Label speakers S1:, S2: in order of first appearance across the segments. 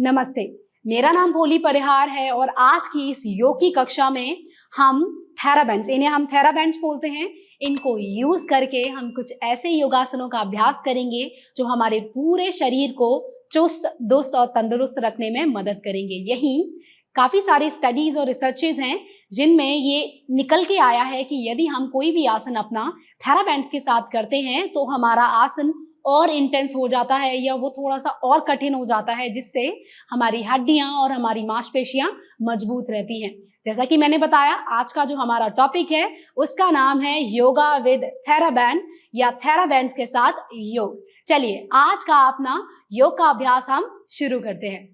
S1: नमस्ते, मेरा नाम भोली परिहार है और आज की इस योग की कक्षा में हम थेराबैंड्स, इन्हें हम थेराबैंड्स बोलते हैं, इनको यूज करके हम कुछ ऐसे योगासनों का अभ्यास करेंगे जो हमारे पूरे शरीर को चुस्त दुरुस्त और तंदुरुस्त रखने में मदद करेंगे। यही काफी सारी स्टडीज और रिसर्चेज हैं जिनमें ये निकल के आया है कि यदि हम कोई भी आसन अपना थेराबैंड्स के साथ करते हैं तो हमारा आसन और इंटेंस हो जाता है या वो थोड़ा सा और कठिन हो जाता है, जिससे हमारी हड्डियां और हमारी मांसपेशियां मजबूत रहती हैं। जैसा कि मैंने बताया, आज का जो हमारा टॉपिक है उसका नाम है योगा विद थेराबैंड या थेराबैंड्स के साथ योग। चलिए आज का अपना योग का अभ्यास हम शुरू करते हैं।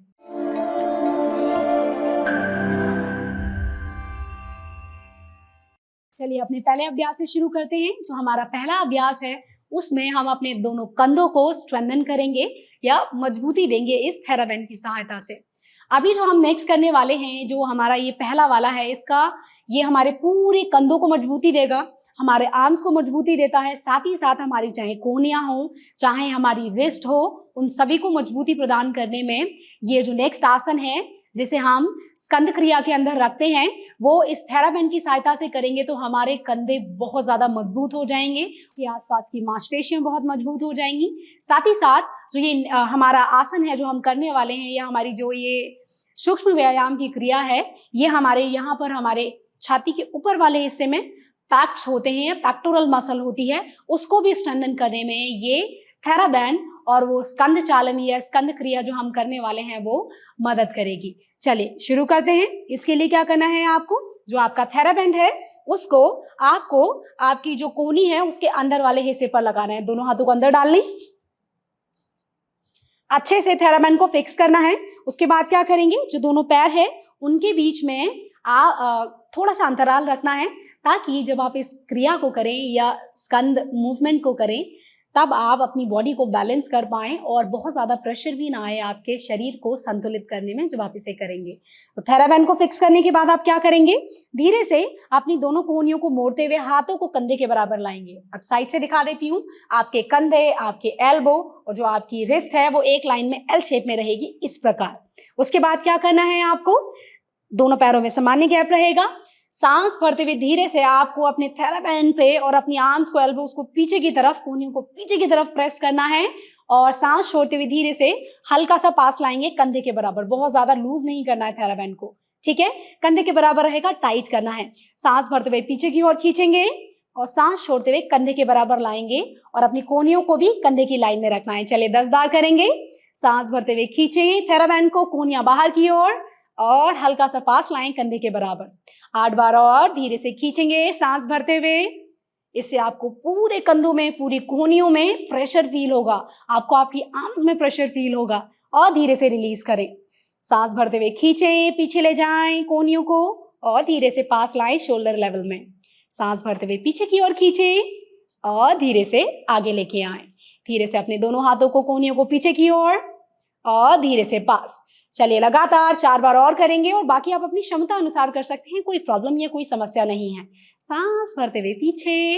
S1: चलिए अपने पहले अभ्यास से शुरू करते हैं। जो हमारा पहला अभ्यास है उसमें हम अपने दोनों कंधों को स्ट्रेंथन करेंगे या मजबूती देंगे इस थेराबैंड की सहायता से। अभी जो हम नेक्स्ट करने वाले हैं, जो हमारा ये पहला वाला है, ये हमारे पूरे कंधों को मजबूती देगा, हमारे आर्म्स को मजबूती देता है, साथ ही साथ हमारी चाहे कोहनियां हो, चाहे हमारी रिस्ट हो, उन सभी को मजबूती प्रदान करने में ये जो नेक्स्ट आसन है जिसे हम स्कंद क्रिया के अंदर रखते हैं, वो इस थेराबैंड की सहायता से करेंगे तो हमारे कंधे बहुत ज्यादा मजबूत हो जाएंगे, ये आसपास की मांसपेशियां बहुत मजबूत हो जाएंगी। साथ ही साथ जो ये हमारा आसन है जो हम करने वाले हैं, या हमारी जो ये सूक्ष्म व्यायाम की क्रिया है, ये हमारे यहाँ पर हमारे छाती के ऊपर वाले हिस्से में पैक्स होते हैं, पेक्टोरल मसल होती है, उसको भी स्ट्रेंथन करने में ये थेराबैंड और वो स्कंद चालन या स्कंद क्रिया जो हम करने वाले हैं वो मदद करेगी। चलिए शुरू करते हैं। इसके लिए क्या करना है, आपको जो आपका थेराबैंड है उसको आपको आपकी जो कोहनी है उसके अंदर वाले हिस्से पर लगाना है। दोनों हाथों को अंदर डाल लें, अच्छे से थेराबैंड को फिक्स करना है। उसके बाद क्या करेंगे, जो दोनों पैर है उनके बीच में थोड़ा सा अंतराल रखना है, ताकि जब आप इस क्रिया को करें या स्कंद मूवमेंट को करें तब आप अपनी बॉडी को बैलेंस कर पाएं और बहुत ज़्यादा प्रेशर भी ना आए आपके शरीर को संतुलित करने में जब आप इसे करेंगे। तो थेराबैंड को फिक्स करने के बाद आप क्या करेंगे, धीरे से अपनी दोनों कोहनियों को मोड़ते हुए हाथों को कंधे के बराबर लाएंगे। अब साइड से दिखा देती हूँ, आपके कंधे, आपके एल्बो और जो आपकी रिस्ट है वो एक लाइन में एल शेप में रहेगी, इस प्रकार। उसके बाद क्या करना है, आपको दोनों पैरों में सामान्य गैप रहेगा। सांस भरते हुए धीरे से आपको अपने थेराबैंड पे और अपनी आर्म्स को, एल्बोस को पीछे की तरफ, कोहनियों को पीछे की तरफ प्रेस करना है और सांस छोड़ते हुए धीरे से हल्का सा पास लाएंगे कंधे के बराबर। बहुत ज्यादा लूज नहीं करना है थेराबैंड को, ठीक है, कंधे के बराबर रहेगा, टाइट करना है। सांस भरते हुए पीछे की ओर खींचेंगे और सांस छोड़ते हुए कंधे के बराबर लाएंगे और अपनी कोहनियों को भी कंधे की लाइन में रखना है। चलिए 10 बार करेंगे। सांस भरते हुए खींचेंगे थेराबैंड को, कोहनियां बाहर की ओर और हल्का सा पास लाएं कंधे के बराबर। 8 बार और धीरे से खींचेंगे सांस भरते हुए। इससे आपको पूरे कंधों में, पूरी कोहनियों में प्रेशर फील होगा, आपको आपकी आर्म्स में प्रेशर फील होगा। और धीरे से रिलीज करें। सांस भरते हुए खींचें, पीछे ले जाएं कोहनियों को और धीरे से पास लाएं शोल्डर लेवल में। सांस भरते हुए पीछे की ओर खींचें और धीरे से आगे लेके आएं। धीरे से अपने दोनों हाथों को, कोहनियों को पीछे की ओर और धीरे से पास। चलिए लगातार 4 बार और करेंगे और बाकी आप अपनी क्षमता अनुसार कर सकते हैं, कोई प्रॉब्लम या कोई समस्या नहीं है। सांस भरते हुए पीछे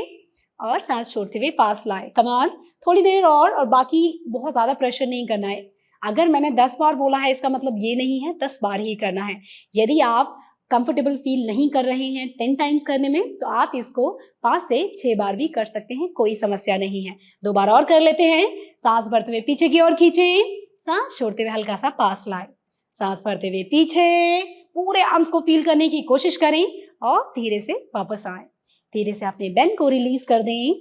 S1: और सांस छोड़ते हुए पास लाए। कम ऑन, थोड़ी देर और बाकी बहुत ज्यादा प्रेशर नहीं करना है। अगर मैंने 10 बार बोला है इसका मतलब ये नहीं है 10 बार ही करना है। यदि आप कंफर्टेबल फील नहीं कर रहे हैं 10 टाइम्स करने में तो आप इसको 5 से 6 बार भी कर सकते हैं, कोई समस्या नहीं है। 2 बार और कर लेते हैं। सांस भरते हुए पीछे की ओर खींचें, सांस छोड़ते हुए हल्का सा पास लाए। सांस भरते हुए पीछे, पूरे आर्म्स को फील करने की कोशिश करें और धीरे से वापस आए। धीरे से अपने बेंड को रिलीज कर दें।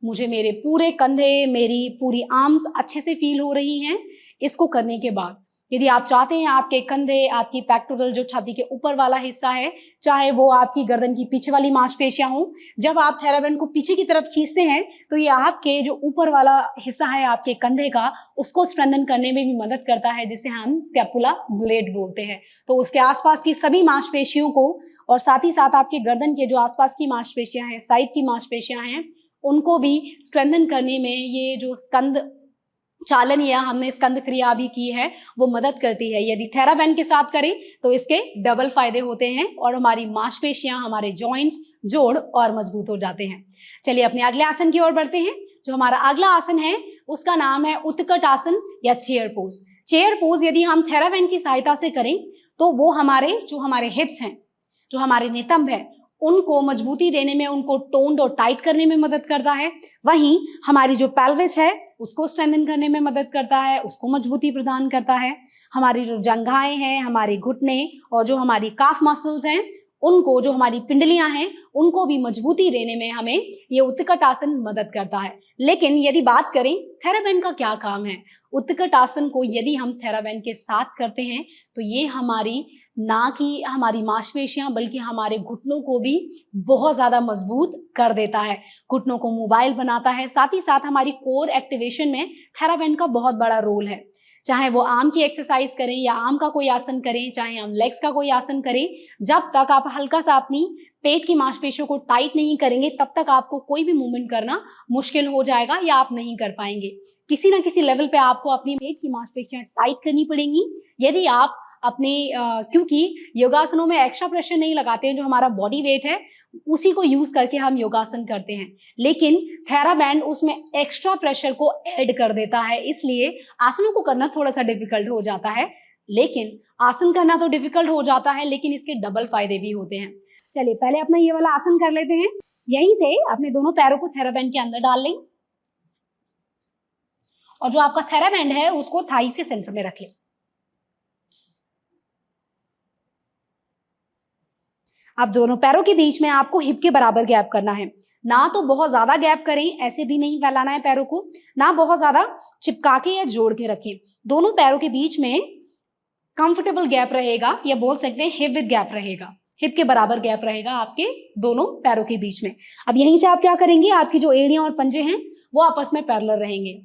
S1: मुझे मेरे पूरे कंधे, मेरी पूरी आर्म्स अच्छे से फील हो रही हैं। इसको करने के बाद यदि आप चाहते हैं आपके कंधे, आपकी पेक्टोरल जो छाती के ऊपर वाला हिस्सा है, चाहे वो आपकी गर्दन की पीछे वाली मांसपेशियां हो, जब आप थेराबैंड को पीछे की तरफ खींचते हैं तो ये आपके जो ऊपर वाला हिस्सा है आपके कंधे का, उसको स्ट्रेंथन करने में भी मदद करता है, जिसे हम स्कैपुला ब्लेड बोलते हैं। तो उसके आसपास की सभी मांसपेशियों को और साथ ही साथ आपके गर्दन के जो आसपास की मांसपेशियां हैं, साइड की मांसपेशियां हैं, उनको भी स्ट्रेंथन करने में ये जो स्कंद चालन या हमने स्कंद क्रिया भी की है वो मदद करती है। यदि थेराबैंड के साथ करें तो इसके डबल फायदे होते हैं और हमारी मांसपेशियां, हमारे जॉइंट्स, जोड़ और मजबूत हो जाते हैं। चलिए अपने अगले आसन की ओर बढ़ते हैं। जो हमारा अगला आसन है उसका नाम है उत्कट आसन या चेयर पोज। चेयर पोज यदि हम थेराबैंड की सहायता से करें तो वो हमारे हिप्स हैं, जो हमारे नितंब है, उनको मजबूती देने में, उनको टोन्ड और टाइट करने में मदद करता है। वहीं हमारी जो पेल्विस है उसको स्ट्रेंथन करने में मदद करता है, उसको मजबूती प्रदान करता है। हमारी जो जंघाएं हैं, हमारे घुटने और जो हमारी काफ मसल्स हैं, उनको, जो हमारी पिंडलियां हैं, उनको भी मजबूती देने में हमें ये उत्कट आसन मदद करता है। लेकिन यदि बात करें थेराबैंड का क्या काम है, उत्कट आसन को यदि हम थेराबैंड के साथ करते हैं तो ये हमारी ना कि हमारी मांसपेशियां बल्कि हमारे घुटनों को भी बहुत ज्यादा मजबूत कर देता है, घुटनों को मोबाइल बनाता है। साथ ही साथ हमारी कोर एक्टिवेशन में थेराबैंड का बहुत बड़ा रोल है। चाहे वो आर्म की एक्सरसाइज करें या आर्म का कोई आसन करें, चाहे हम लेग्स का कोई आसन करें, जब तक आप हल्का सा अपनी पेट की मांसपेशियों को टाइट नहीं करेंगे तब तक आपको कोई भी मूवमेंट करना मुश्किल हो जाएगा या आप नहीं कर पाएंगे। किसी ना किसी लेवल पे आपको अपनी पेट की मांसपेशियां टाइट करनी पड़ेंगी। यदि आप अपने क्योंकि योगासनों में एक्स्ट्रा प्रेशर नहीं लगाते हैं, जो हमारा बॉडी वेट है उसी को यूज करके हम योगासन करते हैं, लेकिन थेराबैंड उसमें एक्स्ट्रा प्रेशर को ऐड कर देता है। इसलिए आसनों को करना थोड़ा सा डिफिकल्ट हो जाता है, लेकिन आसन करना तो डिफिकल्ट हो जाता है लेकिन इसके डबल फायदे भी होते हैं। चलिए पहले अपना ये वाला आसन कर लेते हैं। यहीं से अपने दोनों पैरों को थेराबैंड के अंदर डाल लें और जो आपका थेराबैंड है उसको थाइस के सेंटर में रख लें। अब दोनों पैरों के बीच में आपको हिप के बराबर गैप करना है। ना तो बहुत ज्यादा गैप करें, ऐसे भी नहीं फैलाना है पैरों को, ना बहुत ज्यादा चिपका के या जोड़ के रखें। दोनों पैरों के बीच में कंफर्टेबल गैप रहेगा, या बोल सकते हैं हिप विद गैप रहेगा, हिप के बराबर गैप रहेगा आपके दोनों पैरों के बीच में। अब यहीं से आप क्या करेंगे, आपकी जो एड़ियां और पंजे हैं वो आपस में पैरेलल रहेंगे।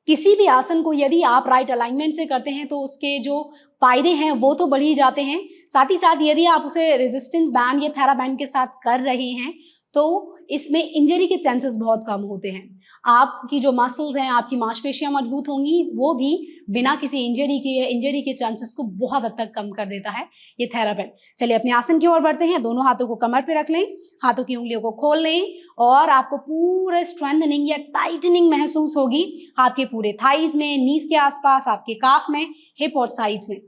S1: किसी भी आसन को यदि आप राइट अलाइनमेंट से करते हैं तो उसके जो फायदे हैं वो तो बढ़ ही जाते हैं, साथ ही साथ यदि आप उसे रेजिस्टेंस बैंड या थेराबैंड के साथ कर रहे हैं तो इसमें इंजरी के चांसेस बहुत कम होते हैं। आपकी जो मसल्स हैं, आपकी मांसपेशियां मजबूत होंगी, वो भी बिना किसी इंजरी के चांसेस को बहुत हद तक कम कर देता है ये थेराबैंड। चलिए अपने आसन की ओर बढ़ते हैं। दोनों हाथों को कमर पे रख लें, हाथों की उंगलियों को खोल लें और आपको पूरे स्ट्रेंथनिंग या टाइटनिंग महसूस होगी आपके पूरे थाइज में, नीज के आसपास, आपके काफ में, हिप और साइड्स में।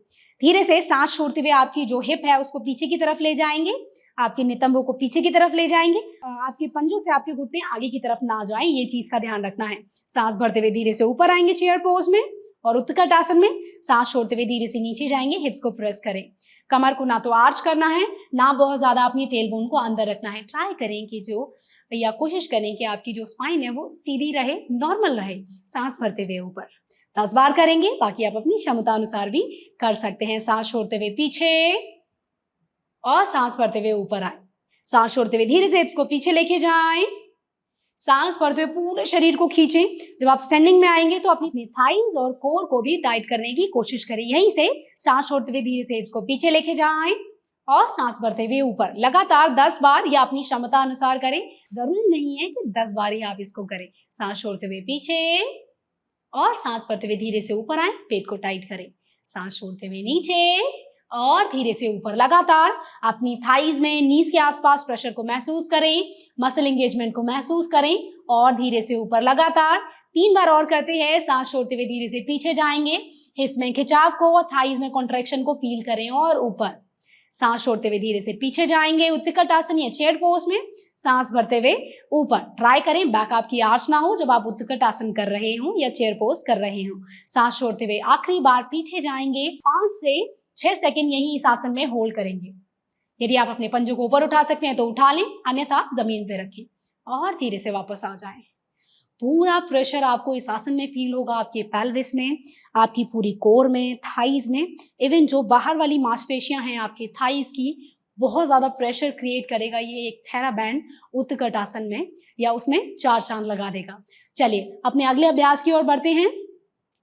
S1: धीरे से सांस छोड़ते हुए आपकी जो हिप है उसको पीछे की तरफ ले जाएंगे, आपके नितंबों को पीछे की तरफ ले जाएंगे। आपके पंजों से आपके घुटने आगे की तरफ ना जाएं, ये चीज का ध्यान रखना है। सांस भरते हुए धीरे से ऊपर आएंगे चेयर पोज में, और उत्कट आसन में सांस छोड़ते हुए धीरे से नीचे जाएंगे। हिप्स को प्रेस करें, कमर को ना तो आर्च करना है, ना बहुत ज्यादा अपनी टेल बोन को अंदर रखना है। ट्राई करें कि कोशिश करें कि आपकी जो स्पाइन है वो सीधी रहे, नॉर्मल रहे। सांस भरते हुए ऊपर 10 बार करेंगे, बाकी आप अपनी क्षमता अनुसार भी कर सकते हैं। सांस छोड़ते हुए पीछे और सांस भरते हुए ऊपर आए। सांस छोड़ते हुए धीरे से हिप्स को पीछे लेके जाएं, सांस भरते हुए पूरे शरीर को खींचें। जब आप स्टैंडिंग में आएंगे तो अपनी थाइज और कोर को भी टाइट करने की कोशिश करें। यहीं से सांस छोड़ते हुए धीरे से हिप्स को पीछे लेके जाएं और सांस भरते हुए ऊपर। लगातार 10 बार या अपनी क्षमता अनुसार करें, जरूरी नहीं है कि 10 बार ही आप इसको करें। सांस छोड़ते हुए पीछे और सांस भरते हुए धीरे से ऊपर आए, पेट को टाइट करें। सांस छोड़ते हुए नीचे और धीरे से ऊपर। लगातार अपनी थाइज में, नीज के आसपास प्रेशर को महसूस करें, मसल एंगेजमेंट को महसूस करें और धीरे से ऊपर। लगातार 3 बार और करते हैं। सांस छोड़ते हुए धीरे से पीछे जाएंगे, हिप्स में खिंचाव को और थाइज में कॉन्ट्रैक्शन को फील करें और ऊपर। सांस छोड़ते हुए धीरे से पीछे जाएंगे, उत्कट आसन या चेयर पोज में। सांस भरते हुए ऊपर। ट्राई करें बैक आपकी आर्च ना हो जब आप उत्कट आसन कर रहे हो या चेयर पोज कर रहे हो। सांस छोड़ते हुए आखिरी बार पीछे जाएंगे, 5 से 6 सेकंड यही इस आसन में होल्ड करेंगे। यदि आप अपने पंजों को ऊपर उठा सकते हैं तो उठा लें, अन्यथा जमीन पे रखें और धीरे से वापस आ जाएं। पूरा प्रेशर आपको इस आसन में फील होगा, आपके पेल्विस में, आपकी पूरी कोर में, थाइज में। इवन जो बाहर वाली मांसपेशियां हैं आपके थाइज की, बहुत ज्यादा प्रेशर क्रिएट करेगा ये एक थेराबैंड उत्कट आसन में, या उसमें 4 चांद लगा देगा। चलिए अपने अगले अभ्यास की ओर बढ़ते हैं।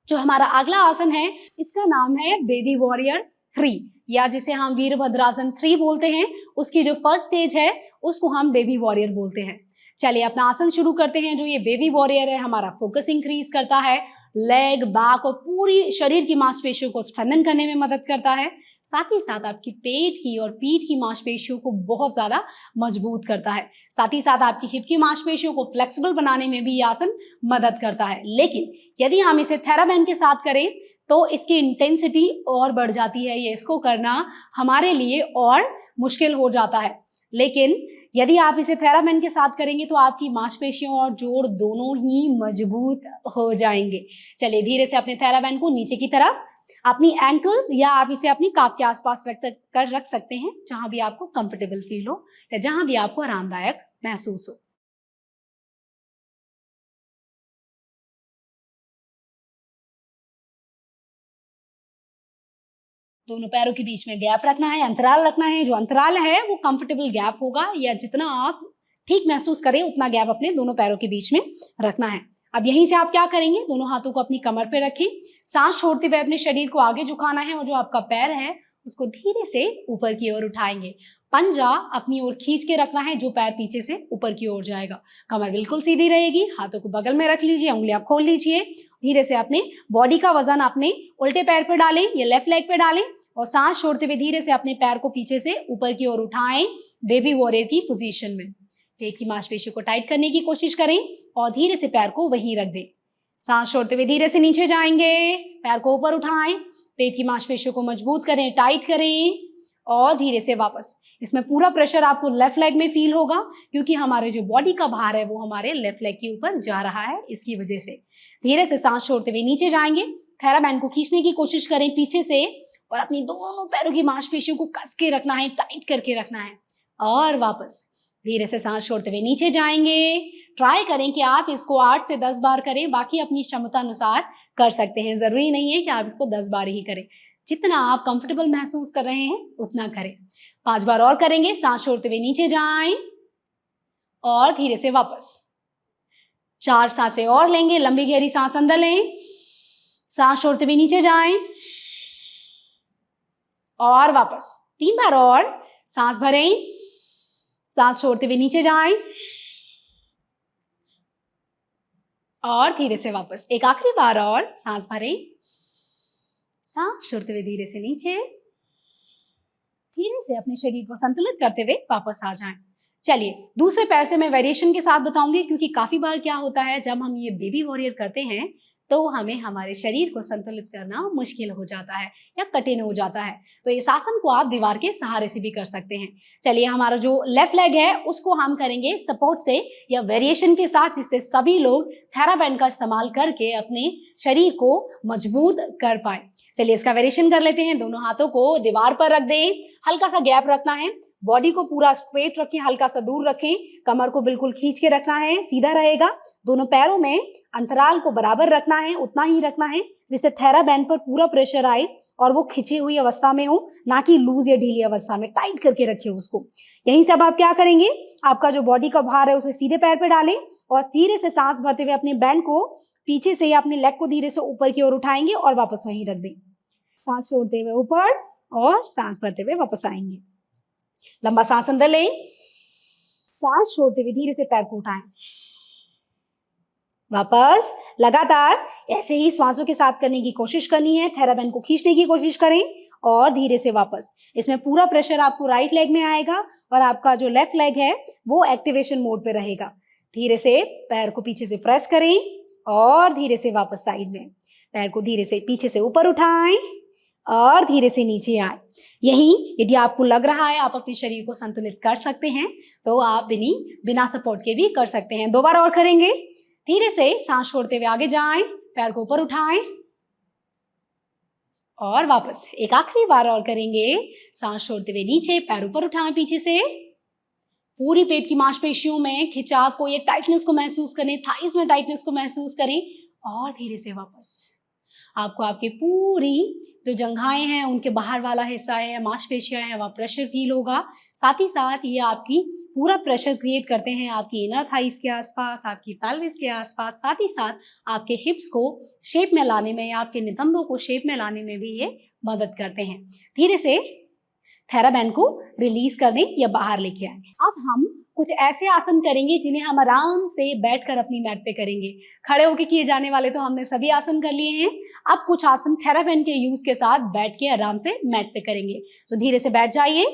S1: जो हमारा अगला आसन है इसका नाम है बेबी वॉरियर 3, या जिसे हम वीरभद्रासन 3 बोलते हैं। उसकी जो फर्स्ट स्टेज है उसको हम बेबी वॉरियर बोलते हैं। चलिए अपना आसन शुरू करते हैं। जो ये बेबी वॉरियर है, हमारा फोकस इंक्रीज करता है, लेग, बैक और पूरी शरीर की मांसपेशियों को स्ट्रेंथन करने में मदद करता है। साथ ही साथ आपकी पेट की और पीठ की मांसपेशियों को बहुत ज्यादा मजबूत करता है। साथ ही साथ आपकी हिप की मांसपेशियों को फ्लेक्सिबल बनाने में भी ये आसन मदद करता है। लेकिन यदि हम इसे थेराबैंड के साथ करें तो इसकी इंटेंसिटी और बढ़ जाती है, ये इसको करना हमारे लिए और मुश्किल हो जाता है। लेकिन यदि आप इसे थेराबैंड के साथ करेंगे तो आपकी मांसपेशियों और जोड़ दोनों ही मजबूत हो जाएंगे। चलिए धीरे से अपने थेराबैंड को नीचे की तरफ, अपनी एंकल्स या आप इसे अपनी काफ के आसपास रख सकते हैं, जहां भी आपको कंफर्टेबल फील हो या जहां भी आपको आरामदायक महसूस हो। दोनों पैरों के बीच में गैप रखना है, अंतराल रखना है। जो अंतराल है वो कंफर्टेबल गैप होगा, या जितना आप ठीक महसूस करें उतना गैप अपने दोनों पैरों के बीच में रखना है। अब यहीं से आप क्या करेंगे, दोनों हाथों को अपनी कमर पे रखें, सांस छोड़ते हुए अपने शरीर को आगे झुकाना है और जो आपका पैर है उसको धीरे से ऊपर की ओर उठाएंगे। पंजा अपनी ओर खींच के रखना है, जो पैर पीछे से ऊपर की ओर जाएगा। कमर बिल्कुल सीधी रहेगी, हाथों को बगल में रख लीजिए, उंगलियां खोल लीजिए। धीरे से अपने बॉडी का वजन अपने उल्टे पैर पे डालें या लेफ्ट लेग पे डालें और सांस छोड़ते हुए धीरे से अपने पैर को पीछे से ऊपर की ओर उठाएं, बेबी वॉरियर की पोजीशन में। पेट की मांसपेशियों को टाइट करने की कोशिश करें और धीरे से पैर को वहीं रख दें। सांस छोड़ते हुए धीरे से नीचे जाएंगे, पैर को ऊपर उठाएं, पेट की मांसपेशियों को मजबूत करें, टाइट करें और धीरे से वापस। इसमें पूरा प्रेशर आपको लेफ्ट लेग में फील होगा, क्योंकि हमारे जो बॉडी का भार है वो हमारे लेफ्ट लेग के ऊपर जा रहा है, इसकी वजह से। धीरे से सांस छोड़ते हुए नीचे जाएंगे, थेराबैंड को खींचने की कोशिश करें पीछे से और अपनी दोनों पैरों की मांसपेशियों को कस के रखना है, टाइट करके रखना है और वापस। धीरे से सांस छोड़ते हुए नीचे जाएंगे। ट्राई करें कि आप इसको 8 से 10 बार करें, बाकी अपनी क्षमता अनुसार कर सकते हैं। जरूरी नहीं है कि आप इसको 10 बार ही करें, जितना आप कंफर्टेबल महसूस कर रहे हैं उतना करें। 5 बार और करेंगे। सांस छोड़ते हुए नीचे जाएं और धीरे से वापस। 4 सांसें और लेंगे, लंबी गहरी सांस अंदर लें, सांस छोड़ते हुए नीचे जाएं और वापस। 3 बार और, सांस भरें, सांस छोड़ते हुए नीचे जाएं और धीरे से वापस। एक आखिरी बार और, सांस भरें, सांस छोड़ते हुए धीरे से नीचे, धीरे से अपने शरीर को संतुलित करते हुए वापस आ जाएं। चलिए दूसरे पैर से मैं वेरिएशन के साथ बताऊंगी, क्योंकि काफी बार क्या होता है जब हम ये बेबी वॉरियर करते हैं तो हमें हमारे शरीर को संतुलित करना मुश्किल हो जाता है या कठिन हो जाता है। तो इस आसन को आप दीवार के सहारे से भी कर सकते हैं। चलिए हमारा जो लेफ्ट लेग है उसको हम करेंगे सपोर्ट से या वेरिएशन के साथ, जिससे सभी लोग थेराबैंड का इस्तेमाल करके अपने शरीर को मजबूत कर पाए। चलिए इसका वेरिएशन कर लेते हैं। दोनों हाथों को दीवार पर रख दें, हल्का सा गैप रखना है, बॉडी को पूरा स्ट्रेट रखें, हल्का सा दूर रखें, कमर को बिल्कुल खींच के रखना है, सीधा रहेगा। दोनों पैरों में अंतराल को बराबर रखना है, उतना ही रखना है जिससे थेराबैंड पर पूरा प्रेशर आए और वो खिंची हुई अवस्था में हो, ना कि लूज या ढीली अवस्था में। टाइट करके रखिए उसको। यहीं से अब आप क्या करेंगे, आपका जो बॉडी का भार है उसे सीधे पैर पे डालें और धीरे से सांस भरते हुए अपने बैंड को पीछे से या अपने लेग को धीरे से ऊपर की ओर उठाएंगे और वापस वहीं रख दें। सांस छोड़ते हुए ऊपर और सांस भरते हुए वापस आएंगे। लंबा सांस अंदर लें, सांस छोड़ते हुए धीरे से पैर को उठाएं, वापस। लगातार ऐसे ही श्वासों के साथ करने की कोशिश करनी है। थेराबैंड को खींचने की कोशिश करें और धीरे से वापस। इसमें पूरा प्रेशर आपको राइट लेग में आएगा और आपका जो लेफ्ट लेग है वो एक्टिवेशन मोड पे रहेगा। धीरे से पैर को पीछे से प्रेस करें और धीरे से वापस साइड में। पैर को धीरे से पीछे से ऊपर उठाएं और धीरे से नीचे आए। यही यदि आपको लग रहा है आप अपने शरीर को संतुलित कर सकते हैं तो आप बिना सपोर्ट के भी कर सकते हैं। 2 बार और करेंगे। धीरे से सांस छोड़ते हुए आगे जाएं, पैर को ऊपर उठाएं और वापस। एक आखिरी बार और करेंगे। सांस छोड़ते हुए नीचे, पैर ऊपर उठाएं पीछे से। पूरी पेट की मांसपेशियों में खिंचाव को, ये टाइटनेस को महसूस करें, थाइस में टाइटनेस को महसूस करें और धीरे से वापस। आपको आपकी पूरी जो जंघाएं हैं उनके बाहर वाला हिस्सा है, मांसपेशियां हैं, वहाँ प्रेशर फील होगा। साथ ही साथ ये आपकी पूरा प्रेशर क्रिएट करते हैं आपकी इनर थाइस के आसपास, आपकी पेल्विस के आसपास। साथ ही साथ आपके हिप्स को शेप में लाने में या आपके नितंबों को शेप में लाने में भी ये मदद करते हैं। धीरे से थेराबैंड को रिलीज कर दें या बाहर लेके आए। अब हम कुछ ऐसे आसन करेंगे जिन्हें हम आराम से बैठकर अपनी मैट पे करेंगे। खड़े होकर किए जाने वाले तो हमने सभी आसन कर लिए हैं। अब कुछ आसन थेराबैंड के यूज के साथ बैठ के आराम से मैट पे करेंगे। तो धीरे से बैठ जाइए।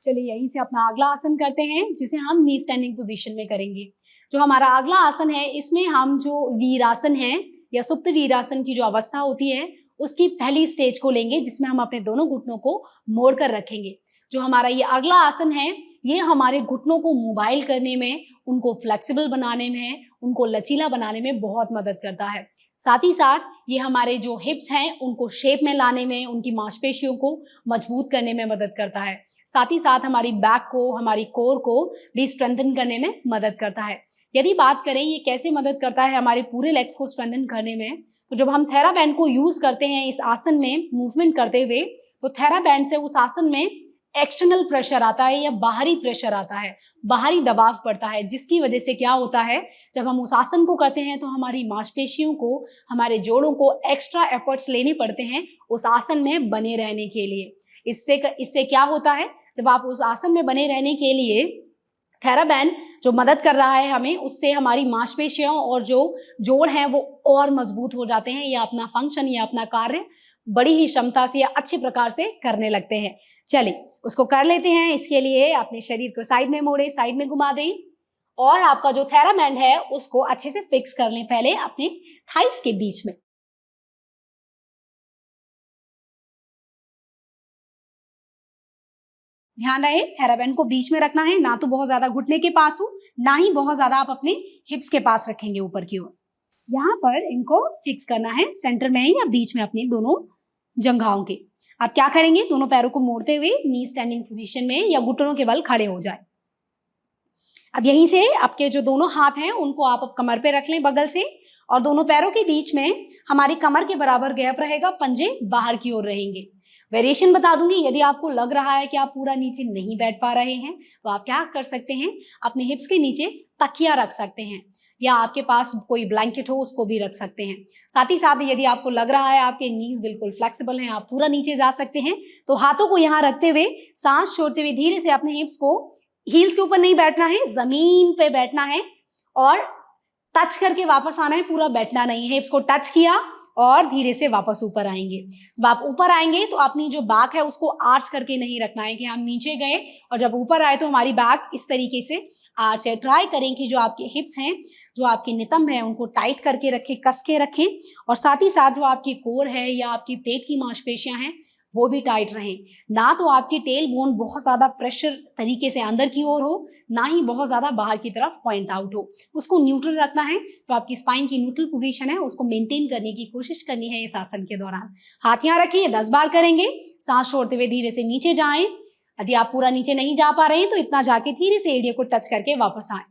S1: चलिए यहीं से अपना अगला आसन करते हैं, जिसे हम नी स्टैंडिंग पोजीशन में करेंगे। जो हमारा अगला आसन है इसमें हम जो वीरासन है या सुप्त वीरासन की जो अवस्था होती है उसकी पहली स्टेज को लेंगे, जिसमें हम अपने दोनों घुटनों को मोड़ कर रखेंगे। जो हमारा ये अगला आसन है, ये हमारे घुटनों को मोबाइल करने में, उनको फ्लेक्सिबल बनाने में, उनको लचीला बनाने में बहुत मदद करता है। साथ ही साथ ये हमारे जो हिप्स हैं उनको शेप में लाने में, उनकी मांसपेशियों को मजबूत करने में मदद करता है। साथ ही साथ हमारी बैक को, हमारी कोर को भी स्ट्रेंथन करने में मदद करता है। यदि बात करें ये कैसे मदद करता है हमारे पूरे लेग्स को स्ट्रेंथन करने में, तो जब हम थेराबैंड को यूज करते हैं इस आसन में मूवमेंट करते हुए, तो थेराबैंड से उस आसन में एक्सटर्नल प्रेशर आता है या बाहरी प्रेशर आता है, बाहरी दबाव पड़ता है, जिसकी वजह से क्या होता है, जब हम उस आसन को करते हैं तो हमारी मांसपेशियों को, हमारे जोड़ों को एक्स्ट्रा एफर्ट्स लेने पड़ते हैं उस आसन में बने रहने के लिए। इससे क्या होता है, जब आप उस आसन में बने रहने के लिए थेराबैंड जो मदद कर रहा है हमें, उससे हमारी मांसपेशियों और जो जोड़ हैं वो और मजबूत हो जाते हैं, या अपना फंक्शन या अपना कार्य बड़ी ही क्षमता से या अच्छे प्रकार से करने लगते हैं। चलिए उसको कर लेते हैं। इसके लिए अपने शरीर को साइड में मोड़े, साइड में घुमा दें और आपका जो थेराबैंड है उसको अच्छे से फिक्स कर लें पहले अपने थाइस के बीच में। ध्यान रहे थेराबैंड को बीच में रखना है, ना तो बहुत ज्यादा घुटने के पास हो, ना ही बहुत ज्यादा आप अपने हिप्स के पास रखेंगे ऊपर की ओर। यहाँ पर इनको फिक्स करना है सेंटर में या बीच में अपने दोनों जंघाओं के। आप क्या करेंगे, दोनों पैरों को मोड़ते हुए नी स्टैंडिंग पोजीशन में या घुटनों के बल खड़े हो जाए। अब यहीं से आपके जो दोनों हाथ हैं उनको आप कमर पे रख लें बगल से, और दोनों पैरों के बीच में हमारी कमर के बराबर गैप रहेगा, पंजे बाहर की ओर रहेंगे। वेरिएशन बता दूंगी, यदि आपको लग रहा है कि आप पूरा नीचे नहीं बैठ पा रहे हैं तो आप क्या कर सकते हैं, अपने हिप्स के नीचे तकिया रख सकते हैं, या आपके पास कोई ब्लैंकेट हो उसको भी रख सकते हैं। साथ ही साथ यदि आपको लग रहा है आपके नीज बिल्कुल फ्लेक्सिबल हैं, आप पूरा नीचे जा सकते हैं, तो हाथों को यहाँ रखते हुए सांस छोड़ते हुए धीरे से अपने हिप्स को, हील्स के ऊपर नहीं बैठना है, जमीन पे बैठना है और टच करके वापस आना है, पूरा बैठना नहीं है। हिप्स को टच किया और धीरे से वापस ऊपर आएंगे। जब आप ऊपर आएंगे तो अपनी जो बैक है उसको आर्च करके नहीं रखना है कि हम नीचे गए और जब ऊपर आए तो हमारी बैक इस तरीके से आर्च है। ट्राई करें कि जो आपके हिप्स हैं, जो आपके नितंब है, उनको टाइट करके रखें, कस के रखें, और साथ ही साथ जो आपकी कोर है या आपकी पेट की मांसपेशियां हैं वो भी टाइट रहें। ना तो आपकी टेल बोन बहुत ज्यादा प्रेशर तरीके से अंदर की ओर हो, ना ही बहुत ज्यादा बाहर की तरफ पॉइंट आउट हो, उसको न्यूट्रल रखना है। तो आपकी स्पाइन की न्यूट्रल पोजीशन है उसको मेंटेन करने की कोशिश करनी है इस आसन के दौरान। हाथ यहाँ रखिए, 10 बार करेंगे। सांस छोड़ते हुए धीरे से नीचे जाएं। यदि आप पूरा नीचे नहीं जा पा रहे हैं तो इतना जाके धीरे से एड़ियों को टच करके वापस आए।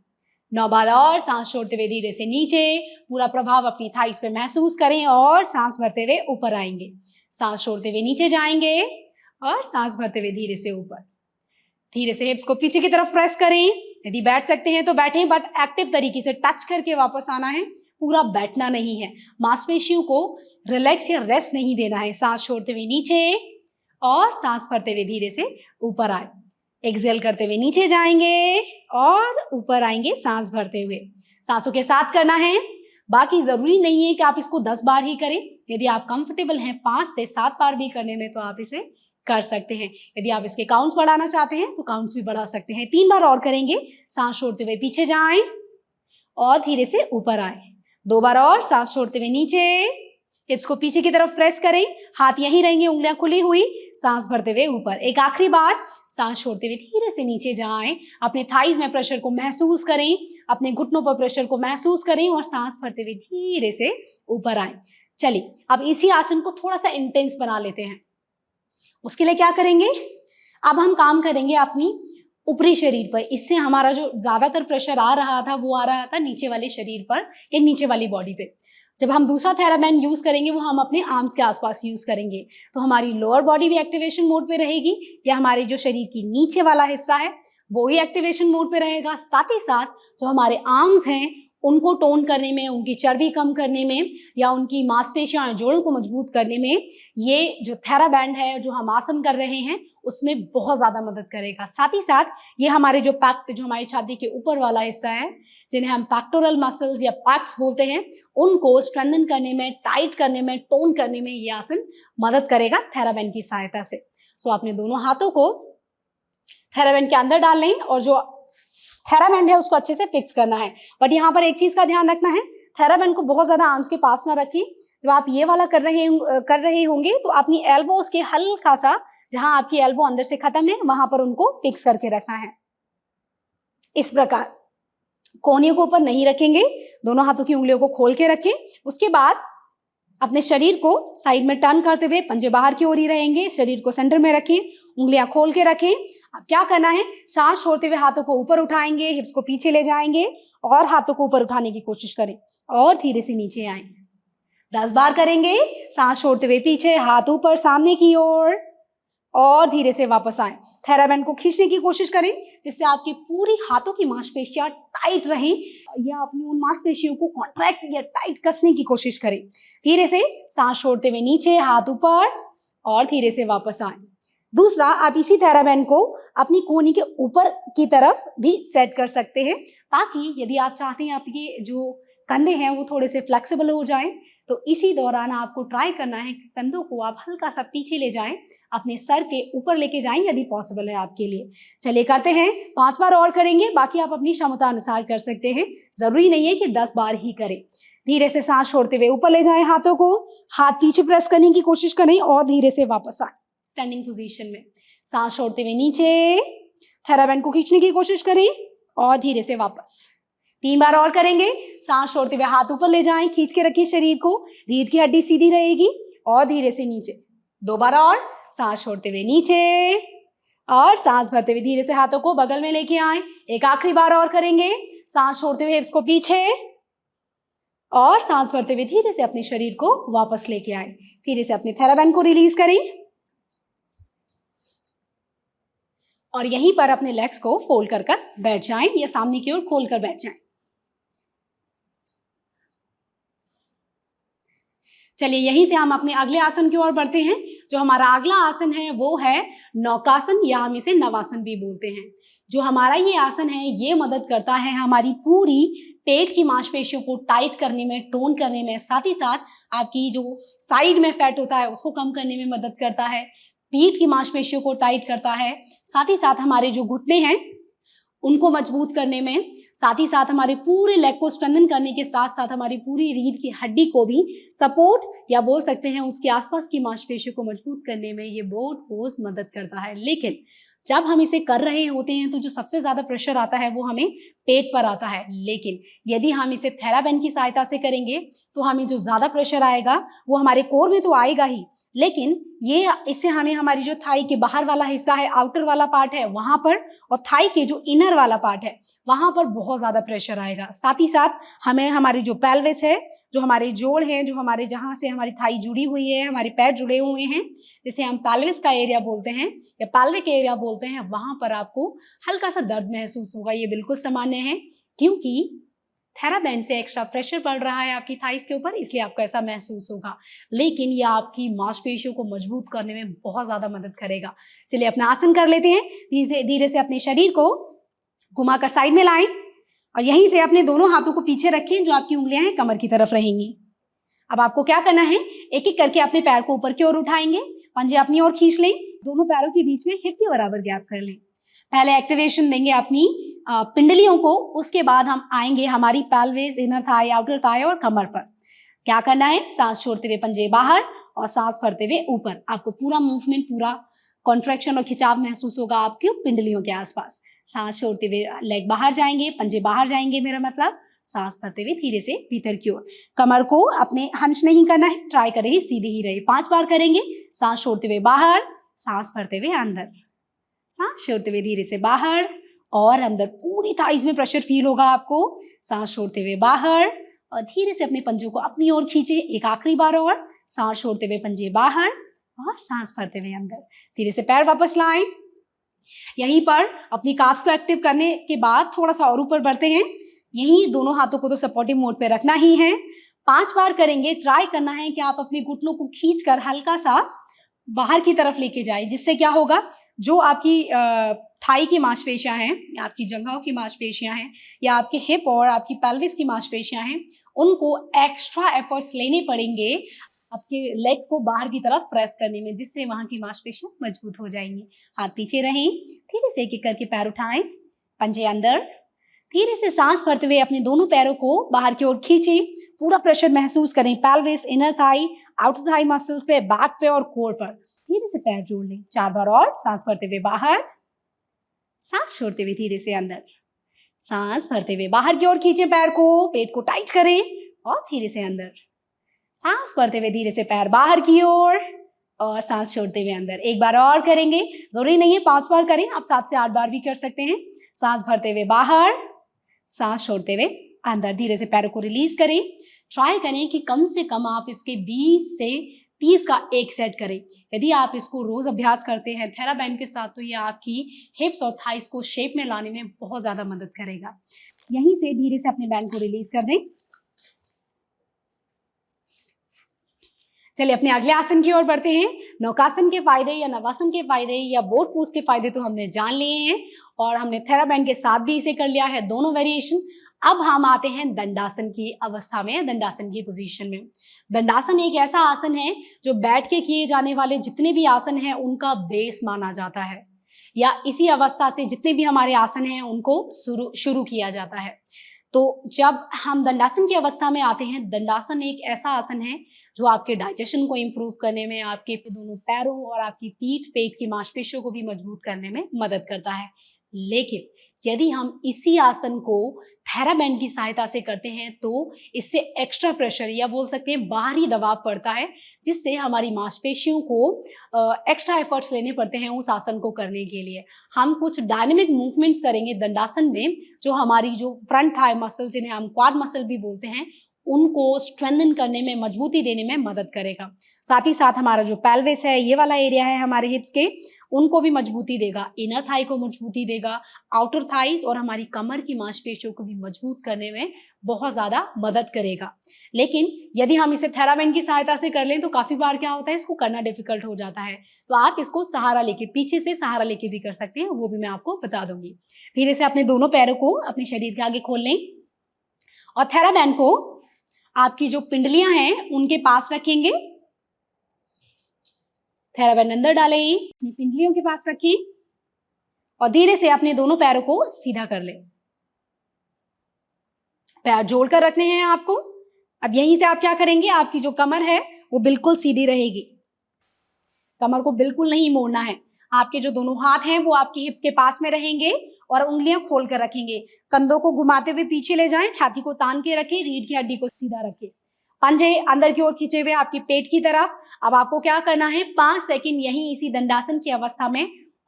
S1: 9 बार और सांस छोड़ते हुए धीरे से नीचे, पूरा प्रभाव अपनी थाइस पे महसूस करें और सांस भरते हुए ऊपर आएंगे। सांस छोड़ते हुए नीचे जाएंगे और सांस भरते हुए धीरे से ऊपर। धीरे से हिप्स को पीछे की तरफ प्रेस करें। यदि बैठ सकते हैं तो बैठें, बट एक्टिव तरीके से टच करके वापस आना है, पूरा बैठना नहीं है। मांसपेशियों को रिलैक्स या रेस्ट नहीं देना है। सांस छोड़ते हुए नीचे और सांस भरते हुए धीरे से ऊपर आए। एक्सेल करते हुए नीचे जाएंगे और ऊपर आएंगे सांस भरते हुए। सांसों के साथ करना है, बाकी जरूरी नहीं है कि आप इसको 10 बार ही करें। यदि आप कंफर्टेबल हैं 5 से 7 बार भी करने में तो आप इसे कर सकते हैं। यदि आप इसके काउंट्स बढ़ाना चाहते हैं तो काउंट्स भी बढ़ा सकते हैं। 3 बार और करेंगे। सांस छोड़ते हुए पीछे जाएं और धीरे से ऊपर आए। 2 बार और सांस छोड़ते हुए नीचे, हिप्स को पीछे की तरफ प्रेस करें, हाथ यहीं रहेंगे, उंगलियां खुली हुई, सांस भरते हुए ऊपर। एक आखिरी बार, सांस छोड़ते हुए धीरे से नीचे जाएं, अपने थाइज में प्रेशर को महसूस करें, अपने घुटनों पर प्रेशर को महसूस करें और सांस भरते हुए धीरे से ऊपर आएं। चलिए अब इसी आसन को थोड़ा सा इंटेंस बना लेते हैं। उसके लिए क्या करेंगे, अब हम काम करेंगे अपनी ऊपरी शरीर पर। इससे हमारा जो ज्यादातर प्रेशर आ रहा था वो आ रहा था नीचे वाले शरीर पर या नीचे वाली बॉडी पे। जब हम दूसरा थेराबैंड यूज करेंगे वो हम अपने आर्म्स के आसपास यूज करेंगे, तो हमारी लोअर बॉडी भी एक्टिवेशन मोड पे रहेगी, या हमारे जो शरीर की नीचे वाला हिस्सा है वो ही एक्टिवेशन मोड पे रहेगा। साथ ही साथ जो हमारे आर्म्स हैं उनको टोन करने में, उनकी चर्बी कम करने में या उनकी मांसपेशियां, जोड़ों को मजबूत करने में ये जो थेराबैंड है, जो हम आसन कर रहे हैं, उसमें बहुत ज्यादा मदद करेगा। साथ ही साथ ये हमारे जो हमारी छाती के ऊपर वाला हिस्सा है, जिन्हें हम पैक्टोरल मसल्स या पैक्स बोलते हैं, उनको स्ट्रेंथन करने में, टाइट करने में, टोन करने में ये आसन मदद करेगा थेराबैंड की सहायता से। सो अपने दोनों हाथों को थेराबैंड के अंदर डाल लें और जो थेराबैंड है उसको अच्छे से फिक्स करना है। बट यहाँ पर एक चीज का ध्यान रखना है, थेराबैंड को बहुत ज्यादा आर्म्स के पास ना रखें। जब आप ये वाला कर रहे होंगे तो अपनी एल्बोस के हल्का सा, जहां आपकी एल्बो अंदर से खत्म है, वहां पर उनको फिक्स करके रखना है। इस प्रकार कोहनियों को ऊपर नहीं रखेंगे, दोनों हाथों की उंगलियों को खोल के रखें। उसके बाद अपने शरीर को साइड में टर्न करते हुए पंजे बाहर की ओर ही रहेंगे, शरीर को सेंटर में रखें, उंगलियां खोल के रखें। अब क्या करना है, सांस छोड़ते हुए हाथों को ऊपर उठाएंगे, हिप्स को पीछे ले जाएंगे और हाथों को ऊपर उठाने की कोशिश करें और धीरे से नीचे आए। 10 बार करेंगे। सांस छोड़ते हुए पीछे, हाथ ऊपर सामने की ओर और धीरे से वापस आए। थेराबैंड को खींचने की कोशिश करें जिससे आपकी पूरी हाथों की मांसपेशियां टाइट रहें, या अपनी उन मांसपेशियों को कॉन्ट्रैक्ट या टाइट कसने की कोशिश करें। धीरे से सांस छोड़ते हुए नीचे, हाथ ऊपर और धीरे से वापस आए। दूसरा, आप इसी थेराबैंड को अपनी कोहनी के ऊपर की तरफ भी सेट कर सकते हैं, ताकि यदि आप चाहते हैं आपके जो कंधे हैं वो थोड़े से फ्लेक्सिबल हो जाएं, तो इसी दौरान आपको ट्राई करना है कि कंधों को आप हल्का सा पीछे ले जाएं, अपने सर के ऊपर लेके जाएं यदि पॉसिबल है आपके लिए। चलिए करते हैं, 5 बार और करेंगे, बाकी आप अपनी क्षमता अनुसार कर सकते हैं, जरूरी नहीं है कि 10 बार ही करें। धीरे से सांस छोड़ते हुए ऊपर ले जाएं हाथों को, हाथ पीछे प्रेस करने की कोशिश करें और धीरे से वापस आए स्टैंडिंग पोजीशन में। सांस छोड़ते हुए नीचे, थेराबैंड को खींचने की कोशिश करें और धीरे से वापस। 3 बार और करेंगे। सांस छोड़ते हुए हाथ ऊपर ले जाएं, खींच के रखिए शरीर को, रीढ़ की हड्डी सीधी रहेगी और धीरे से नीचे। 2 बार और। सांस छोड़ते हुए नीचे और सांस भरते हुए धीरे से हाथों को बगल में लेके आए। एक आखिरी बार और करेंगे। सांस छोड़ते हुए हिप्स को पीछे और सांस भरते हुए धीरे से अपने शरीर को वापस लेके आए। धीरे से अपने थेराबैंड को रिलीज करें और यहीं पर अपने लेग्स को फोल्ड कर बैठ जाएं या सामने की ओर खोल कर बैठ जाएं। चलिए यहीं से हम अपने अगले आसन की ओर बढ़ते हैं। जो हमारा अगला आसन है वो है नौकासन, या हम इसे नवासन भी बोलते हैं। जो हमारा ये आसन है ये मदद करता है हमारी पूरी पेट की मांसपेशियों को टाइट करने में, टोन करने में, साथ ही साथ आपकी जो साइड में फैट होता है उसको कम करने में मदद करता है, पीठ की मांसपेशियों को टाइट करता है, साथ ही साथ हमारे जो घुटने हैं उनको मजबूत करने में, साथ ही साथ हमारे पूरे लेग को स्ट्रेंथन करने के साथ साथ हमारी पूरी रीढ़ की हड्डी को भी सपोर्ट या बोल सकते हैं उसके आसपास की मांसपेशियों को मजबूत करने में ये बहुत बहुत मदद करता है। लेकिन जब हम इसे कर रहे होते हैं तो जो सबसे ज्यादा प्रेशर आता है वो हमें पेट पर आता है, लेकिन यदि हम इसे थेराबैंड की सहायता से करेंगे तो हमें जो ज्यादा प्रेशर आएगा वो हमारे कोर में तो आएगा ही, लेकिन ये इससे हमें हमारी जो थाई के बाहर वाला हिस्सा है, आउटर वाला पार्ट है वहां पर, और थाई के जो इनर वाला पार्ट है वहां पर बहुत ज्यादा प्रेशर आएगा। साथ ही साथ हमें हमारी जो पेल्विस है, जो हमारे जोड़ हैं, जो हमारे जहां से हमारी थाई जुड़ी हुई है, हमारे पैर जुड़े हुए हैं, जिसे हम पेल्विस का एरिया बोलते हैं या पेल्विक एरिया बोलते हैं, वहां पर आपको हल्का सा दर्द महसूस होगा। ये बिल्कुल सामान्य है क्योंकि थेराबैंड से एक्स्ट्रा प्रेशर पड़ रहा है आपकी थाइस के ऊपर, इसलिए आपको ऐसा महसूस होगा, लेकिन यह आपकी मांसपेशियों को मजबूत करने में बहुत ज्यादा मदद करेगा। चलिए अपना आसन कर लेते हैं। धीरे धीरे से अपने शरीर को घुमाकर साइड में लाएं और यहीं से अपने दोनों हाथों को पीछे रखें, जो आपकी उंगलियां हैं कमर की तरफ रहेंगी। अब आपको क्या करना है, एक एक करके अपने पैर को ऊपर की ओर उठाएंगे, पंजे अपनी ओर खींच लें, दोनों पैरों के बीच में हिप के बराबर गैप कर लें। पहले एक्टिवेशन देंगे अपनी पिंडलियों को, उसके बाद हम आएंगे हमारी pelvis, inner thigh, outer thigh और कमर पर। क्या करना है, सांस छोड़ते हुए पंजे बाहर और सांस भरते हुए ऊपर। आपको पूरा मूवमेंट, पूरा कॉन्ट्रैक्शन और खिंचाव महसूस होगा आपकी पिंडलियों के आसपास। सांस छोड़ते हुए लेग बाहर जाएंगे, पंजे बाहर जाएंगे, मेरा मतलब सांस भरते हुए धीरे से भीतर की ओर। कमर को अपने हंच नहीं करना है, ट्राई करें सीधी ही रहे। 5 बार करेंगे। सांस छोड़ते हुए बाहर, सांस भरते हुए अंदर, सांस छोड़ते हुए धीरे से बाहर और अंदर। पूरी थाइस में प्रेशर फील होगा आपको। सांस छोड़ते हुए बाहर और धीरे से अपने पंजों को अपनी ओर खींचे। एक आखिरी बार और। सांस छोड़ते हुए पंजे बाहर और सांस भरते हुए अंदर। धीरे से पैर वापस लाएं। यहीं पर अपनी काफ्स को एक्टिव करने के बाद थोड़ा सा और ऊपर बढ़ते हैं। यहीं दोनों हाथों को तो सपोर्टिव मोड पे रखना ही है। 5 बार करेंगे। ट्राई करना है कि आप अपने घुटनों को खींचकर हल्का सा बाहर की तरफ लेके जाए, जिससे क्या होगा, जो आपकी थाई की मांसपेशियां हैं, या आपकी जंघाओं की मांसपेशियां हैं, या आपके हिप और आपकी पेल्विस की मांसपेशियां हैं, उनको एक्स्ट्रा एफर्ट्स लेने पड़ेंगे आपके लेग्स को बाहर की तरफ प्रेस करने में, जिससे वहां की मांसपेशियां मजबूत हो जाएंगी। हाथ पीछे रहें। धीरे से एक एक करके पैर उठाएं, पंजे अंदर। धीरे से सांस भरते हुए अपने दोनों पैरों को बाहर की ओर खींचें पूरा प्रेशर महसूस करें pelvis, inner thigh, outer thigh muscles पे, बैक पे और कोर पर। धीरे से पैर जोड़ लें। 4 बार और। सांस भरते हुए बाहर, सांस छोड़ते हुए धीरे से अंदर, सांस भरते हुए बाहर की ओर खींचें पैर को, पेट को टाइट करें और धीरे से अंदर, सांस भरते हुए धीरे से पैर बाहर की ओर और सांस छोड़ते हुए अंदर। एक बार और करेंगे, जरूरी नहीं है 5 बार करें, आप 7 से 8 बार भी कर सकते हैं। सांस भरते हुए बाहर, सांस छोड़ते हुए अंदर, धीरे से पैरों को रिलीज करें। ट्राई करें कि कम से कम आप इसके 20 से 30 का एक सेट करें। यदि आप इसको रोज अभ्यास करते हैं थेराबैंड के साथ, तो ये आपकी हिप्स और थाइस को शेप में लाने में बहुत ज्यादा मदद करेगा। यहीं से धीरे से अपने बैंड को रिलीज कर दें। चलिए अपने अगले आसन की ओर बढ़ते हैं। नौकासन के फायदे या नवासन के फायदे या बोट पोज के फायदे तो हमने जान लिए हैं और हमने थेराबैंड के साथ भी इसे कर लिया है, दोनों वेरिएशन। अब हम आते हैं दंडासन की अवस्था में, दंडासन की पोजीशन में। दंडासन एक ऐसा आसन है जो बैठ के किए जाने वाले जितने भी आसन हैं उनका बेस माना जाता है, या इसी अवस्था से जितने भी हमारे आसन हैं उनको शुरू किया जाता है। तो जब हम दंडासन की अवस्था में आते हैं, दंडासन एक ऐसा आसन है जो आपके डाइजेशन को इम्प्रूव करने में, आपके दोनों पैरों और आपकी पीठ पेट की मांसपेशियों को भी मजबूत करने में मदद करता है। लेकिन यदि हम इसी आसन को थेराबैंड की सहायता से करते हैं तो इससे एक्स्ट्रा प्रेशर या बोल सकते हैं बाहरी दबाव पड़ता है, जिससे हमारी मांसपेशियों को एक्स्ट्रा एफर्ट्स लेने पड़ते हैं उस आसन को करने के लिए। हम कुछ डायनेमिक मूवमेंट्स करेंगे दंडासन में, जो हमारी जो फ्रंट थाई मसल, जिन्हें हम क्वाड मसल भी बोलते हैं, उनको स्ट्रेंथन करने में, मजबूती देने में मदद करेगा। साथ ही साथ हमारा जो पेल्विस है, ये वाला एरिया है हमारे हिप्स के, उनको भी मजबूती देगा, इनर थाई को मजबूती देगा, आउटर थाइस और हमारी कमर की मांसपेशियों को भी मजबूत करने में बहुत ज्यादा मदद करेगा। लेकिन यदि हम इसे थेराबैंड की सहायता से कर लें तो काफी बार क्या होता है, इसको करना डिफिकल्ट हो जाता है। तो आप इसको सहारा लेके, पीछे से सहारा लेके भी कर सकते हैं, वो भी मैं आपको बता दूंगी। धीरे से अपने दोनों पैरों को अपने शरीर के आगे खोल लें और थेराबैंड को आपकी जो पिंडलियां हैं उनके पास रखेंगे। थेराबैंड अंदर डालें, अपनी पिंडलियों के पास रखें और धीरे से अपने दोनों पैरों को सीधा कर लें। पैर जोड़कर रखने हैं आपको। अब यहीं से आप क्या करेंगे, आपकी जो कमर है वो बिल्कुल सीधी रहेगी, कमर को बिल्कुल नहीं मोड़ना है। आपके जो दोनों हाथ हैं वो आपकी हिप्स के पास में रहेंगे और उंगलियां खोल कर रखेंगे। कंधों को घुमाते हुए पीछे ले जाएं, छाती को तान के रखें, रीढ़ की हड्डी को सीधा रखें, पंजे अंदर की ओर खींचे हुए आपकी पेट की तरफ। अब आपको क्या करना है, 5 सेकंड यहीं इसी दंडासन की अवस्था में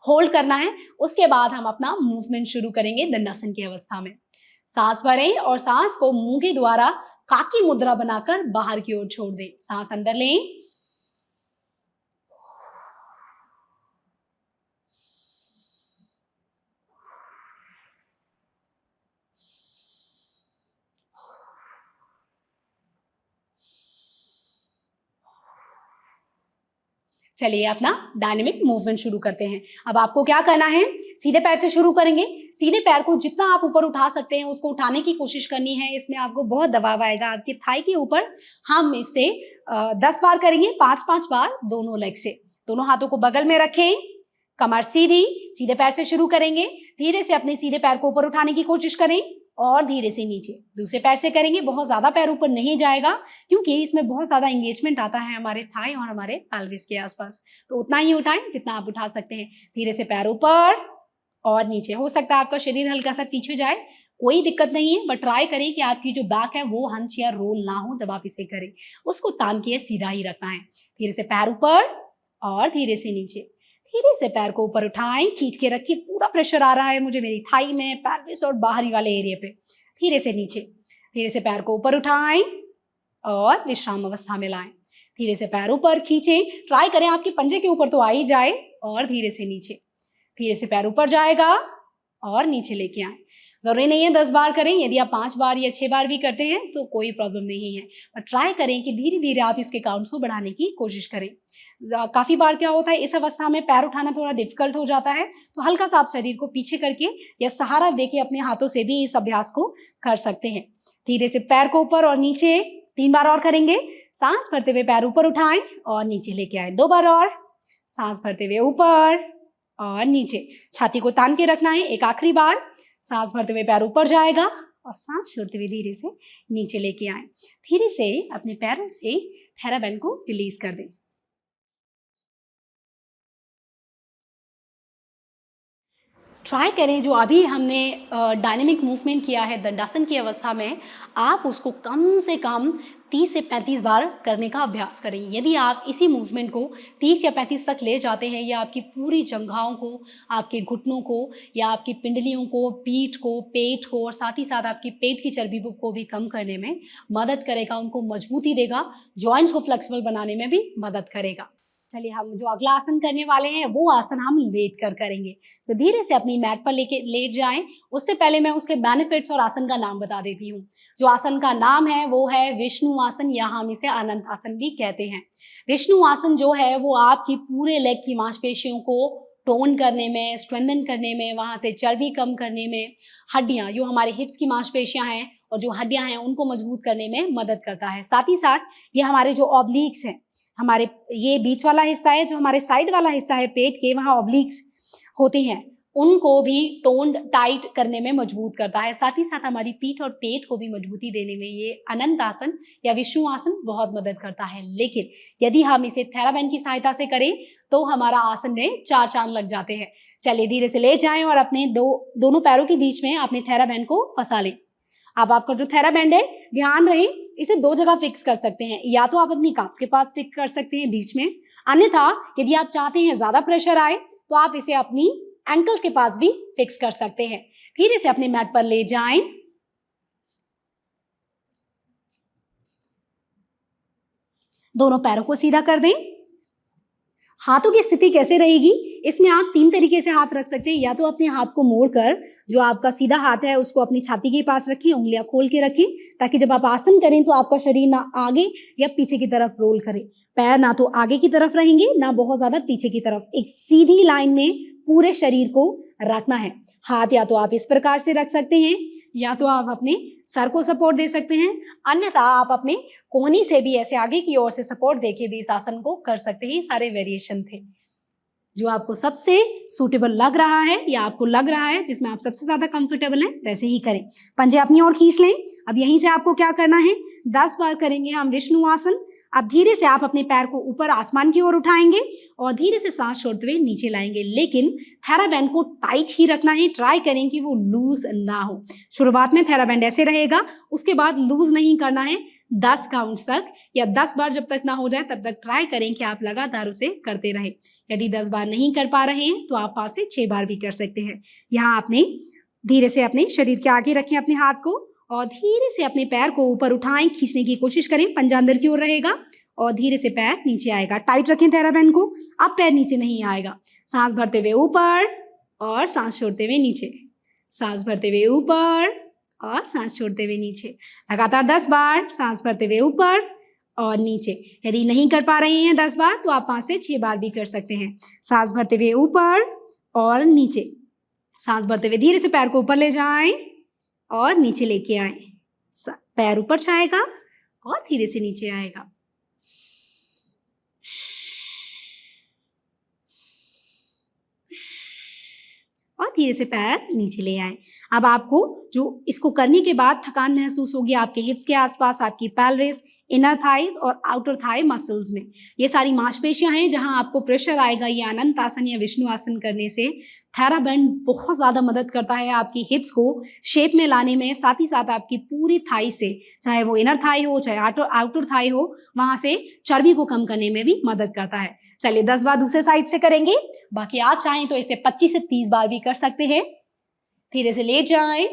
S1: होल्ड करना है। उसके बाद हम अपना मूवमेंट शुरू करेंगे दंडासन की अवस्था में। सांस भरें और सांस को मुंह के द्वारा काकी मुद्रा बनाकर बाहर की ओर छोड़ दें। सांस अंदर लें, चलिए अपना डायनेमिक मूवमेंट शुरू करते हैं। अब आपको क्या करना है, सीधे पैर से शुरू करेंगे। सीधे पैर को जितना आप ऊपर उठा सकते हैं उसको उठाने की कोशिश करनी है। इसमें आपको बहुत दबाव आएगा आपकी थाई के ऊपर। हम इसे 10 बार करेंगे, 5-5 बार दोनों लेग से। दोनों हाथों को बगल में रखें, कमर सीधी, सीधे पैर से शुरू करेंगे। धीरे से अपने सीधे पैर को ऊपर उठाने की कोशिश करें और धीरे से नीचे। दूसरे पैर से करेंगे, बहुत ज्यादा पैर ऊपर नहीं जाएगा क्योंकि इसमें बहुत ज्यादा एंगेजमेंट आता है हमारे थाई और हमारे पेल्विस के आसपास। तो उतना ही उठाएं जितना आप उठा सकते हैं। धीरे से पैर ऊपर और नीचे। हो सकता है आपका शरीर हल्का सा पीछे जाए, कोई दिक्कत नहीं है, बट ट्राई करें कि आपकी जो बैक है वो हंच या रोल ना हो। जब आप इसे करें उसको तान के सीधा ही रखना है। धीरे से पैर ऊपर और धीरे से नीचे। धीरे से पैर को ऊपर उठाएं, खींच के रखिए। पूरा प्रेशर आ रहा है मुझे मेरी थाई में, पेल्विस और बाहरी वाले एरिया पे। धीरे से नीचे। धीरे से पैर को ऊपर उठाएं और विश्राम अवस्था में लाएं। धीरे से पैर ऊपर खींचें। ट्राई करें आपके पंजे के ऊपर तो आ ही जाए और धीरे से नीचे। धीरे से पैर ऊपर जाएगा और नीचे लेके आए। जरूरी नहीं है 10 बार करें, यदि आप 5 बार या 6 बार भी करते हैं तो कोई प्रॉब्लम नहीं है, पर ट्राई करें कि धीरे धीरे आप इसके काउंट्स को बढ़ाने की कोशिश करें। काफी बार क्या होता है, इस अवस्था में पैर उठाना थोड़ा डिफिकल्ट हो जाता है, तो हल्का सा आप शरीर को पीछे करके या सहारा देके अपने हाथों से भी इस अभ्यास को कर सकते हैं। धीरे से पैर को ऊपर और नीचे 3 बार और करेंगे। सांस भरते हुए पैर ऊपर उठाएं और नीचे लेके आए। 2 बार और। सांस भरते हुए ऊपर और नीचे, छाती को तान के रखना है। एक आखिरी बार। सांस भरते हुए पैर ऊपर जाएगा और सांस छोड़ते हुए धीरे से नीचे लेके आए। धीरे से अपने पैरों से थेराबैंड को रिलीज कर दें। ट्राई करें जो अभी हमने डायनेमिक मूवमेंट किया है दंडासन की अवस्था में, आप उसको कम से कम 30 से 35 बार करने का अभ्यास करें। यदि आप इसी मूवमेंट को 30 या 35 तक ले जाते हैं, यह आपकी पूरी जंघाओं को, आपके घुटनों को या आपकी पिंडलियों को, पीठ को, पेट को और साथ ही साथ आपकी पेट की चर्बी को भी कम करने में मदद करेगा, उनको मजबूती देगा, जॉइंट्स को फ्लेक्सिबल बनाने में भी मदद करेगा। चलिए हम जो अगला आसन करने वाले हैं वो आसन हम लेट कर करेंगे। तो धीरे से अपनी मैट पर लेट जाएं। उससे पहले मैं उसके बेनिफिट्स और आसन का नाम बता देती हूँ। जो आसन का नाम है वो है विष्णु आसन, या हम इसे अनंत आसन भी कहते हैं। विष्णु आसन जो है वो आपकी पूरे लेग की मांसपेशियों को टोन करने में, स्ट्रेंथन करने में, वहाँ से चर्बी कम करने में, हड्डियाँ जो हमारे हिप्स की मांसपेशियाँ हैं और जो हड्डियाँ हैं उनको मजबूत करने में मदद करता है। साथ ही साथ ये हमारे जो ऑब्लिक्स हैं, हमारे ये बीच वाला हिस्सा है, जो हमारे साइड वाला हिस्सा है पेट के, वहाँ ऑब्लिक्स होते हैं, उनको भी टोन्ड टाइट करने में मजबूत करता है। साथ ही साथ हमारी पीठ और पेट को भी मजबूती देने में ये अनंत आसन या विष्णु आसन बहुत मदद करता है। लेकिन यदि हम इसे थेराबैंड की सहायता से करें तो हमारा आसन में 4 चांद लग जाते हैं। चलिए धीरे से ले जाएं और अपने दोनों पैरों के बीच में अपने थेराबैंड को फंसा लें। अब आपका जो थेराबैंड है, ध्यान रहे इसे 2 जगह फिक्स कर सकते हैं। या तो आप अपनी काफ्स के पास फिक्स कर सकते हैं बीच में, अन्यथा यदि आप चाहते हैं ज्यादा प्रेशर आए तो आप इसे अपनी एंकल्स के पास भी फिक्स कर सकते हैं। धीरे से अपने मैट पर ले जाएं। दोनों पैरों को सीधा कर दें। हाथों की स्थिति कैसे रहेगी, इसमें आप 3 तरीके से हाथ रख सकते हैं। या तो अपने हाथ को मोड़कर, जो आपका सीधा हाथ है उसको अपनी छाती के पास रखिए, उंगलियां खोल के रखिए, ताकि जब आप आसन करें तो आपका शरीर ना आगे या पीछे की तरफ रोल करे। पैर ना तो आगे की तरफ रहेंगे ना बहुत ज्यादा पीछे की तरफ, एक सीधी लाइन में पूरे शरीर को रखना है। हाथ या तो आप इस प्रकार से रख सकते हैं, या तो आप अपने सर को सपोर्ट दे सकते हैं, अन्यथा आप अपने कोहनी से भी ऐसे आगे की ओर से सपोर्ट देके भी इस आसन को कर सकते हैं। ये सारे वेरिएशन थे। जो आपको सबसे सूटेबल लग रहा है या आपको लग रहा है जिसमें आप सबसे ज्यादा कंफर्टेबल हैं, वैसे ही करें। पंजे अपनी ओर खींच लें। अब यहीं से आपको क्या करना है, 10 बार करेंगे हम विष्णु आसन। अब धीरे से आप अपने पैर को ऊपर आसमान की ओर उठाएंगे और धीरे से सांस छोड़ते हुए नीचे लाएंगे, लेकिन थेराबैंड को टाइट ही रखना है। ट्राई करें कि वो लूज ना हो। शुरुआत में थेराबैंड ऐसे रहेगा, उसके बाद लूज नहीं करना है। 10 काउंट तक या 10 बार जब तक ना हो जाए तब तक ट्राई करें कि आप लगातार उसे करते रहें। यदि 10 बार नहीं कर पा रहे हैं तो आप 5 से 6 बार भी कर सकते हैं। यहाँ आपने धीरे से अपने शरीर के आगे रखें अपने हाथ को और धीरे से अपने पैर को ऊपर उठाएं, खींचने की कोशिश करें। पंजा अंदर की ओर रहेगा और धीरे से पैर नीचे आएगा। टाइट रखें थेराबैंड को। अब पैर नीचे नहीं आएगा। सांस भरते हुए ऊपर और सांस छोड़ते हुए नीचे, सांस भरते हुए ऊपर और सांस छोड़ते हुए नीचे। लगातार 10 बार सांस भरते हुए ऊपर और नीचे। यदि नहीं कर पा रहे हैं 10 बार तो आप 5 से 6 बार भी कर सकते हैं। सांस भरते हुए ऊपर और नीचे, सांस भरते हुए धीरे से पैर को ऊपर ले जाएं और नीचे लेके आए। पैर ऊपर छाएगा और धीरे से नीचे आएगा। और धीरे से पैर नीचे ले आए। अब आपको जो इसको करने के बाद थकान महसूस होगी आपके हिप्स के आसपास, आपकी पेल्विस, इनर थाइज और आउटर थाई मसल्स में। ये सारी मांसपेशियां हैं जहां आपको प्रेशर आएगा। ये अनंत आसन या विष्णु आसन करने से थेराबैंड बहुत ज़्यादा मदद करता है आपकी हिप्स को शेप में लाने में। साथ ही साथ आपकी पूरी थाई से, चाहे वो इनर थाई हो चाहे आउटर थाई हो, वहां से चर्बी को कम करने में भी मदद करता है। चलिए 10 बार दूसरे साइड से करेंगे। बाकी आप चाहें तो इसे 25 से 30 बार भी कर सकते हैं। धीरे से ले जाएं,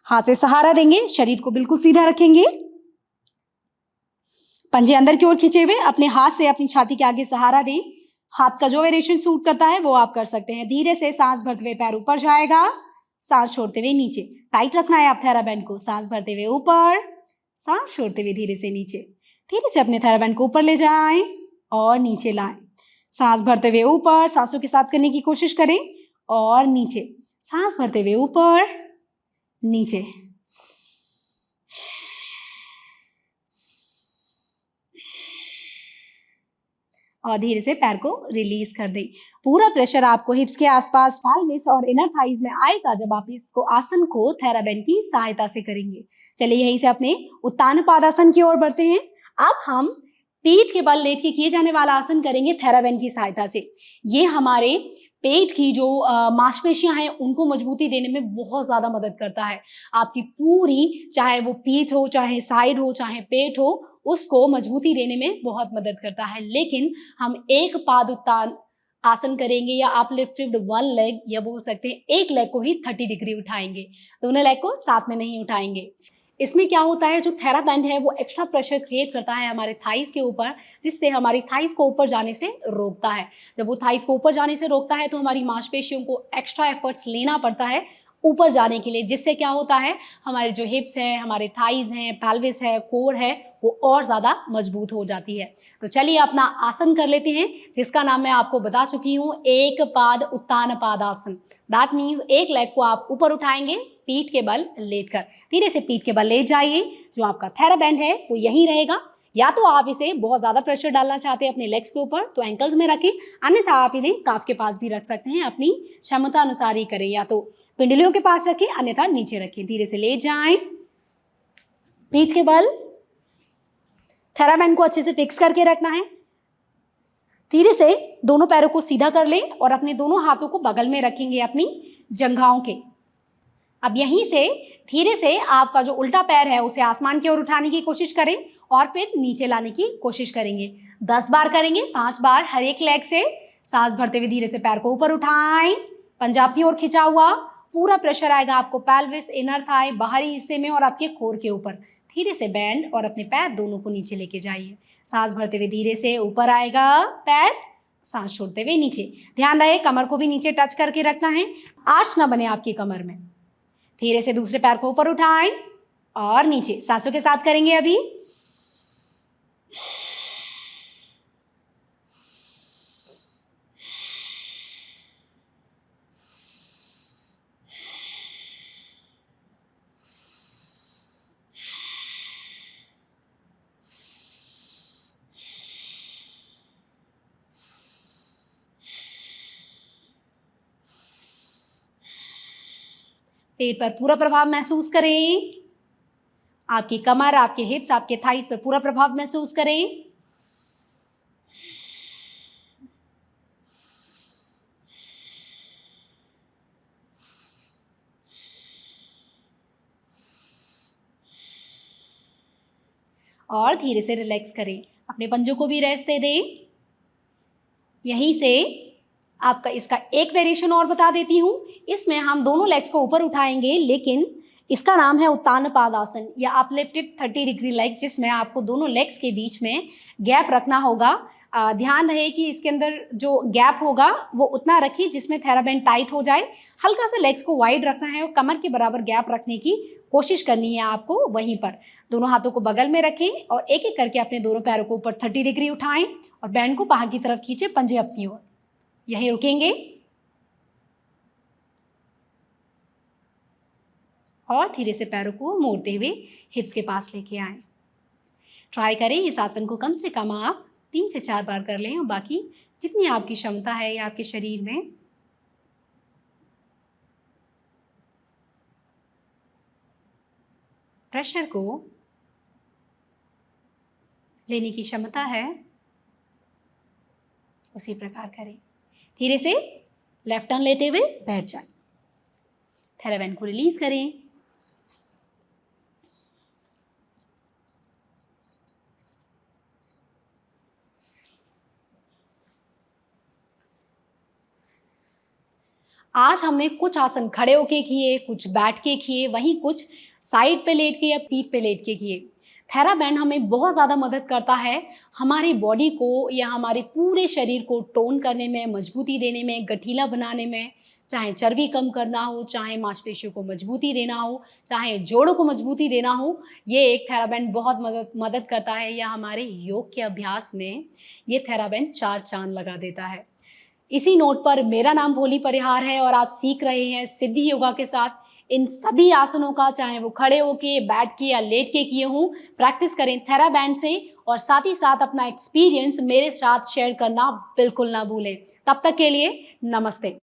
S1: हाथ से सहारा देंगे, शरीर को बिल्कुल सीधा रखेंगे, पंजे अंदर की ओर खींचे हुए अपने हाथ से अपनी छाती के आगे सहारा दें। हाथ का जो वेरिएशन सूट करता है वो आप कर सकते हैं। धीरे से सांस भरते हुए पैर ऊपर जाएगा, सांस छोड़ते हुए नीचे। टाइट रखना है आप थेराबैंड को। सांस भरते हुए ऊपर, सांस छोड़ते हुए धीरे से नीचे। धीरे से अपने थेराबैंड को ऊपर ले जाएं और नीचे लाएं। सांस भरते हुए ऊपर, सांसों के साथ करने की कोशिश करें और नीचे। सांस भरते हुए ऊपर, नीचे। और धीरे से पैर को रिलीज कर दें। पूरा प्रेशर आपको हिप्स के आसपास, pelvis और इनर थाइज में आएगा जब आप इसको आसन को थेराबैंड की सहायता से करेंगे। चलिए यहीं से अपने उत्तान पादासन की ओर बढ़ते हैं। अब हम पीठ के बल लेट के किए जाने वाला आसन करेंगे थेराबैंड की सहायता से। ये हमारे पेट की जो मांसपेशियां हैं उनको मजबूती देने में बहुत ज्यादा मदद करता है। आपकी पूरी, चाहे वो पीठ हो, चाहे साइड हो, चाहे पेट हो, उसको मजबूती देने में बहुत मदद करता है। लेकिन हम एक पाद उत्तान आसन करेंगे या आप लिफ्टेड वन लेग, या बोल सकते हैं एक लेग को ही 30 डिग्री उठाएंगे, दोनों लेग को साथ में नहीं उठाएंगे। इसमें क्या होता है, जो थेराबैंड है वो एक्स्ट्रा प्रेशर क्रिएट करता है हमारे थाइस के ऊपर, जिससे हमारी थाइस को ऊपर जाने से रोकता है। जब वो थाइस को ऊपर जाने से रोकता है तो हमारी मांसपेशियों को एक्स्ट्रा एफर्ट्स लेना पड़ता है ऊपर जाने के लिए, जिससे क्या होता है, हमारे जो हिप्स है, हमारे थाइज हैं, पेल्विस है, कोर है, वो और ज़्यादा मजबूत हो जाती है। तो चलिए अपना आसन कर लेते हैं, जिसका नाम मैं आपको बता चुकी हूँ, एक पाद उत्तान पादासन। दैट मीन्स एक लेग को आप ऊपर उठाएंगे पीठ के बल लेटकर। धीरे से पीठ के बल लेट जाइए। जो आपका थेराबैंड है वो यहीं रहेगा। या तो आप इसे बहुत ज़्यादा प्रेशर डालना चाहते हैं अपने लेग्स के ऊपर तो एंकल्स में रखें, अन्यथा आप इन्हें काफ के पास भी रख सकते हैं। अपनी क्षमता अनुसार ही करें, या तो पिंडलियों के पास रखें अन्यथा नीचे रखें। धीरे से लेट जाएं, पीठ के बल, थेराबैंड को अच्छे से फिक्स करके रखना है। धीरे से दोनों पैरों को सीधा कर लें और अपने दोनों हाथों को बगल में रखेंगे अपनी जंघाओं के। अब यहीं से धीरे से आपका जो उल्टा पैर है उसे आसमान की ओर उठाने की कोशिश करें और फिर नीचे लाने की कोशिश करेंगे। 10 बार करेंगे, 5 बार हर एक लेग से। सांस भरते हुए धीरे से पैर को ऊपर उठाएं, पंजा अपनी ओर खिंचा हुआ। पूरा प्रेशर आएगा आपको पेल्विस, इनर थाई, बाहरी हिस्से में और आपके कोर के ऊपर। धीरे से बैंड और अपने पैर दोनों को नीचे लेके जाइए। सांस भरते हुए धीरे से ऊपर आएगा पैर, सांस छोड़ते हुए नीचे। ध्यान रहे कमर को भी नीचे टच करके रखना है, आर्च ना बने आपकी कमर में। धीरे से दूसरे पैर को ऊपर उठाएं और नीचे। सांसों के साथ करेंगे अभी। पेट पर पूरा प्रभाव महसूस करें। आपकी कमर, आपके हिप्स, आपके थाइस पर पूरा प्रभाव महसूस करें। और धीरे से रिलैक्स करें, अपने पंजों को भी रेस्ट दे दें। यहीं से आपका इसका एक वेरिएशन और बता देती हूँ। इसमें हम दोनों लेग्स को ऊपर उठाएंगे, लेकिन इसका नाम है उत्तान पादासन या अपलिफ्टेड 30 डिग्री लेग्स, जिसमें आपको दोनों लेग्स के बीच में गैप रखना होगा। ध्यान रहे कि इसके अंदर जो गैप होगा वो उतना रखिए जिसमें थेराबैंड टाइट हो जाए। हल्का सा लेग्स को वाइड रखना है और कमर के बराबर गैप रखने की कोशिश करनी है आपको। वहीं पर दोनों हाथों को बगल में रखें और एक एक करके अपने दोनों पैरों को ऊपर 30 डिग्री उठाएं और बैंड को बाहर की तरफ खींचे, पंजे अपनी ओर। यहीं रुकेंगे और धीरे से पैरों को मोड़ते हुए हिप्स के पास लेके आएं। ट्राई करें इस आसन को कम से कम आप 3 से 4 बार कर लें और बाकी जितनी आपकी क्षमता है या आपके शरीर में प्रेशर को लेने की क्षमता है उसी प्रकार करें। धीरे से लेफ्ट टर्न लेते हुए बैठ जाएं। थेराबैंड को रिलीज करें। आज हमने कुछ आसन खड़े होके किए, कुछ बैठ के किए, वहीं कुछ साइड पे लेट के या पीठ पे लेट के किए। थेराबैंड हमें बहुत ज़्यादा मदद करता है हमारी बॉडी को या हमारे पूरे शरीर को टोन करने में, मजबूती देने में, गठीला बनाने में। चाहे चर्बी कम करना हो, चाहे मांसपेशियों को मजबूती देना हो, चाहे जोड़ों को मजबूती देना हो, ये एक थेराबैंड बहुत मदद करता है। या हमारे योग के अभ्यास में ये थेराबैंड 4 चांद लगा देता है। इसी नोट पर मेरा नाम भोली परिहार है और आप सीख रहे हैं सिद्धि योगा के साथ इन सभी आसनों का, चाहे वो खड़े होके, बैठ के या लेट के किए हों, प्रैक्टिस करें थेराबैंड से और साथ ही साथ अपना एक्सपीरियंस मेरे साथ शेयर करना बिल्कुल ना भूलें। तब तक के लिए नमस्ते।